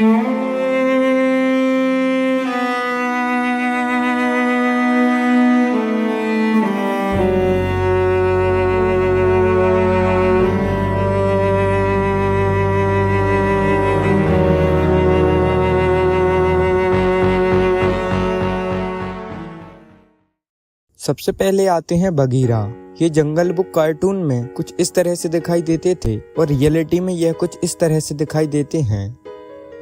सबसे पहले आते हैं बगीरा। ये जंगल बुक कार्टून में कुछ इस तरह से दिखाई देते थे और रियलिटी में यह कुछ इस तरह से दिखाई देते हैं।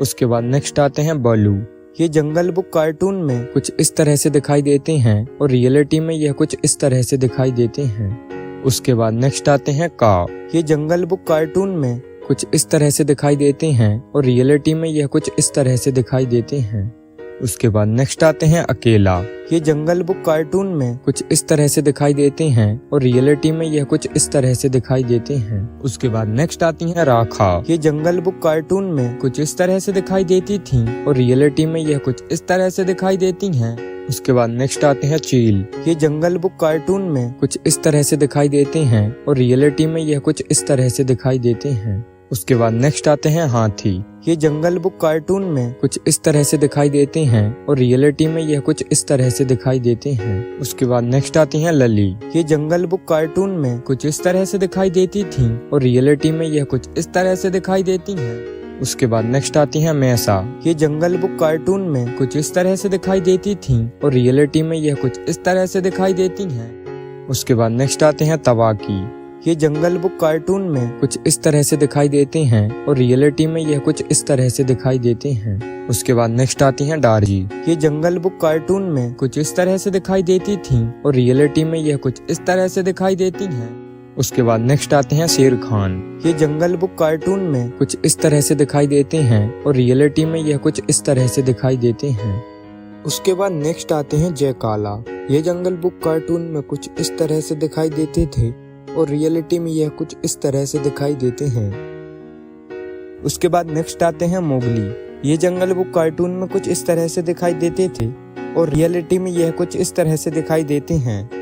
उसके बाद नेक्स्ट आते हैं बालू। ये जंगल बुक कार्टून में कुछ इस तरह से दिखाई देते हैं और रियलिटी में यह कुछ इस तरह से दिखाई देते हैं। उसके बाद नेक्स्ट आते हैं काव। ये जंगल बुक कार्टून में कुछ इस तरह से दिखाई देते हैं और रियलिटी में यह कुछ इस तरह से दिखाई देते हैं। उसके बाद नेक्स्ट आते हैं अकेला। ये जंगल बुक कार्टून में कुछ इस तरह से दिखाई देते हैं और रियलिटी में यह कुछ इस तरह से दिखाई देते हैं। उसके बाद नेक्स्ट आती है राखा। ये जंगल बुक कार्टून में कुछ इस तरह से दिखाई देती थी और रियलिटी में यह कुछ इस तरह से दिखाई देती हैं। उसके बाद नेक्स्ट आते हैं चील। ये जंगल बुक कार्टून में कुछ इस तरह से दिखाई देते हैं और रियलिटी में यह कुछ इस तरह से दिखाई देते हैं। उसके बाद नेक्स्ट आते हैं हाथी। ये जंगल बुक कार्टून में कुछ इस तरह से दिखाई देते हैं और रियलिटी में यह कुछ इस तरह से दिखाई देते हैं। उसके बाद नेक्स्ट आती हैं लली। ये जंगल बुक कार्टून में कुछ इस तरह से दिखाई देती थी और रियलिटी में यह कुछ इस तरह से दिखाई देती हैं। उसके बाद नेक्स्ट आती हैं मैसा। ये जंगल बुक कार्टून में कुछ इस तरह से दिखाई देती थी और रियलिटी में यह कुछ इस तरह से दिखाई देती हैं। उसके बाद नेक्स्ट आते हैं तवाकी। ये जंगल बुक कार्टून में कुछ इस तरह से दिखाई देते हैं और रियलिटी में यह कुछ इस तरह से दिखाई देते हैं। उसके बाद नेक्स्ट आती हैं डार्जी। ये जंगल बुक कार्टून में कुछ इस तरह से दिखाई देती थी और रियलिटी में यह कुछ इस तरह से दिखाई देती हैं। उसके बाद नेक्स्ट आते हैं शेर खान। ये जंगल बुक कार्टून में कुछ इस तरह से दिखाई देते हैं और रियलिटी में यह कुछ इस तरह से दिखाई देते हैं। उसके बाद नेक्स्ट आते हैं जय काला। ये जंगल बुक कार्टून में कुछ इस तरह से दिखाई देते थे और रियलिटी में यह कुछ इस तरह से दिखाई देते हैं। उसके बाद नेक्स्ट आते हैं मोगली। ये जंगल बुक कार्टून में कुछ इस तरह से दिखाई देते थे और रियलिटी में यह कुछ इस तरह से दिखाई देते हैं।